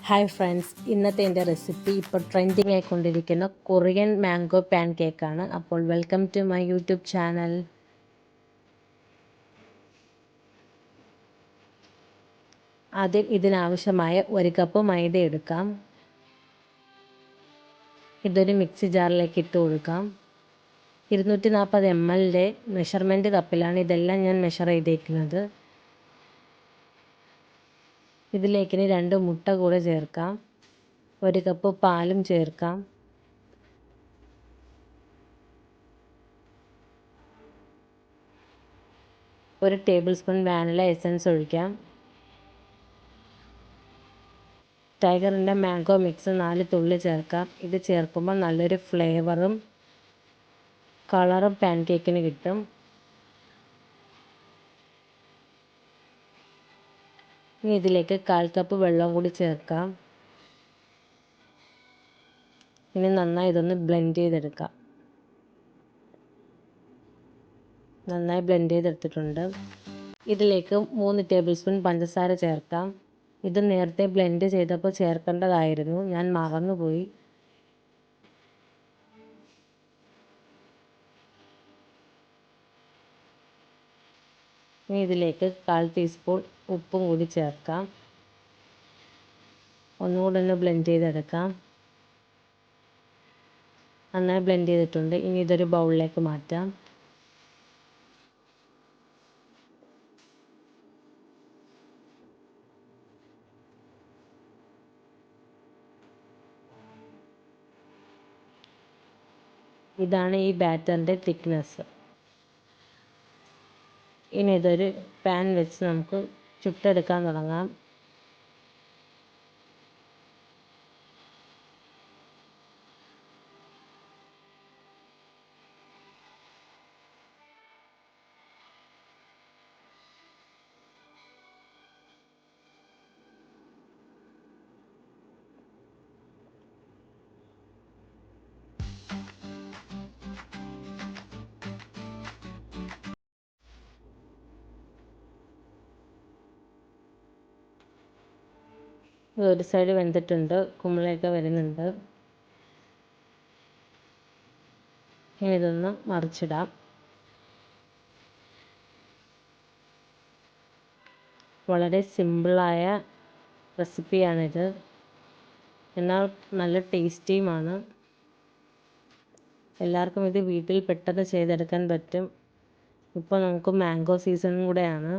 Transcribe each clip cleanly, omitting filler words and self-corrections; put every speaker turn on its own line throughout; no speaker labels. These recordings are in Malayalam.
ഹായ് ഫ്രണ്ട്സ്, ഇന്നത്തെ എൻ്റെ റെസിപ്പി ഇപ്പോൾ ട്രെൻഡിങ് ആയിക്കൊണ്ടിരിക്കുന്ന കൊറിയൻ മാംഗോ പാൻ കേക്കാണ്. അപ്പോൾ welcome to my YouTube channel. ആദ്യം ഇതിനാവശ്യമായ 1 കപ്പ് മൈദ എടുക്കാം. ഇതൊരു മിക്സി ജാറിലേക്ക് ഇട്ട് കൊടുക്കാം. 240 ml മെഷർമെൻറ്റ് കപ്പിലാണ് ഇതെല്ലാം ഞാൻ മെഷർ ചെയ്തേക്കുന്നത്. ഇതിലേക്ക് 2 മുട്ട കൂടെ ചേർക്കാം. 1 കപ്പ് പാലും ചേർക്കാം. ഒരു ടേബിൾ സ്പൂൺ വാനില എസൻസ് ഒഴിക്കാം. ടൈഗറിൻ്റെ മാംഗോ മിക്സ് 4 തുള്ളി ചേർക്കാം. ഇത് ചേർക്കുമ്പോൾ നല്ലൊരു ഫ്ലേവറും കളറും പാൻ കേക്കിന് കിട്ടും. ഇനി ഇതിലേക്ക് 1/4 കപ്പ് വെള്ളം കൂടി ചേർക്കാം. ഇനി നന്നായി ഇതൊന്ന് ബ്ലെൻഡ് ചെയ്തെടുക്കാം. നന്നായി ബ്ലെൻഡ് ചെയ്തെടുത്തിട്ടുണ്ട്. ഇതിലേക്ക് 3 ടേബിൾ സ്പൂൺ പഞ്ചസാര ചേർക്കാം. ഇത് നേരത്തെ ബ്ലെൻഡ് ചെയ്തപ്പോൾ ചേർക്കേണ്ടതായിരുന്നു, ഞാൻ മറന്നുപോയി. ഇനി ഇതിലേക്ക് 1/4 ടീസ്പൂൺ ഉപ്പും കൂടി ചേർക്കാം. ഒന്നുകൂടെ ഒന്ന് ബ്ലെൻഡ് ചെയ്തെടുക്കാം. നന്നായി ബ്ലെൻഡ് ചെയ്തിട്ടുണ്ട്. ഇനി ഇതൊരു ബൗളിലേക്ക് മാറ്റാം. ഇതാണ് ഈ ബാറ്ററിൻ്റെ തിക്നെസ്. ഇനി ഇതൊരു പാൻ വെച്ച് നമുക്ക് ചുട്ടെടുക്കാൻ തുടങ്ങാം. ഒരു സൈഡ് വെന്തിട്ടുണ്ട്, കുമിളയൊക്കെ വരുന്നുണ്ട്. ഇനി ഇതൊന്ന് മറിച്ചിടാം. വളരെ സിമ്പിളായ റെസിപ്പിയാണിത്, എന്നാൽ നല്ല ടേസ്റ്റിയുമാണ്. എല്ലാവർക്കും ഇത് വീട്ടിൽ പെട്ടെന്ന് ചെയ്തെടുക്കാൻ പറ്റും. ഇപ്പോൾ നമുക്ക് മാംഗോ സീസണും കൂടെയാണ്.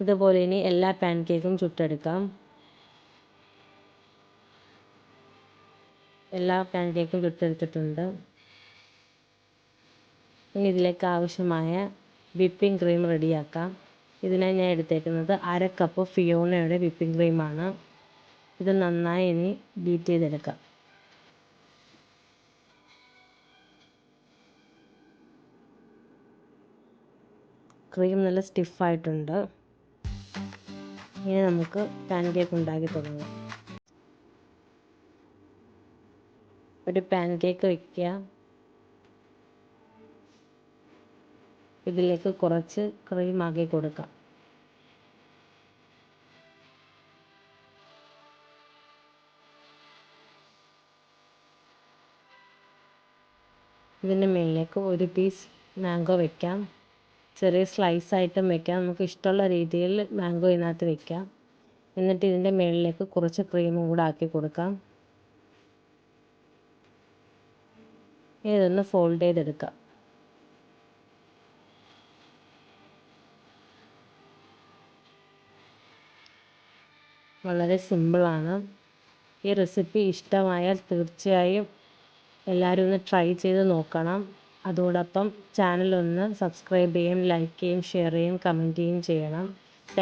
ഇതുപോലെ ഇനി എല്ലാ പാൻ കേക്കും ചുട്ടെടുക്കാം. എല്ലാ പാൻ കേക്കും ചുട്ടെടുത്തിട്ടുണ്ട്. ഇനി ഇതിലേക്ക് ആവശ്യമായ വിപ്പിംഗ് ക്രീം റെഡിയാക്കാം. ഇതിനായി ഞാൻ എടുത്തേക്കുന്നത് 1/2 കപ്പ് ഫിയോണയുടെ വിപ്പിംഗ് ക്രീമാണ്. ഇത് നന്നായി ഇനി ബീറ്റ് ചെയ്തെടുക്കാം. ക്രീം നല്ല സ്റ്റിഫായിട്ടുണ്ട്. ഇനി നമുക്ക് പാൻ കേക്ക് ഉണ്ടാക്കി തുടങ്ങാം. ഒരു പാൻ കേക്ക് വയ്ക്കുക. ഇതിലേക്ക് കുറച്ച് ക്രീം ആക്കി കൊടുക്കാം. ഇതിൻ്റെ മുകളിലേക്ക് ഒരു പീസ് മാംഗോ വയ്ക്കാം. ചെറിയ സ്ലൈസ് ആയിട്ടും വയ്ക്കാം. നമുക്ക് ഇഷ്ടമുള്ള രീതിയിൽ മാംഗോ ഇതിനകത്ത് വയ്ക്കാം. എന്നിട്ട് ഇതിൻ്റെ മുകളിലേക്ക് കുറച്ച് ക്രീമും കൂടെ ആക്കി കൊടുക്കാം. ഇതൊന്ന് ഫോൾഡ് ചെയ്തെടുക്കാം. വളരെ സിമ്പിളാണ്. ഈ റെസിപ്പി ഇഷ്ടമായാൽ തീർച്ചയായും എല്ലാവരും ഒന്ന് ട്രൈ ചെയ്ത് നോക്കണം. അതോടൊപ്പം ചാനൽ ഒന്ന് സബ്സ്ക്രൈബ് ചെയ്യും, ലൈക്ക് ചെയ്യും, ഷെയർ ചെയ്യും, കമൻറ്റ് ചെയ്യും ചെയ്യണം.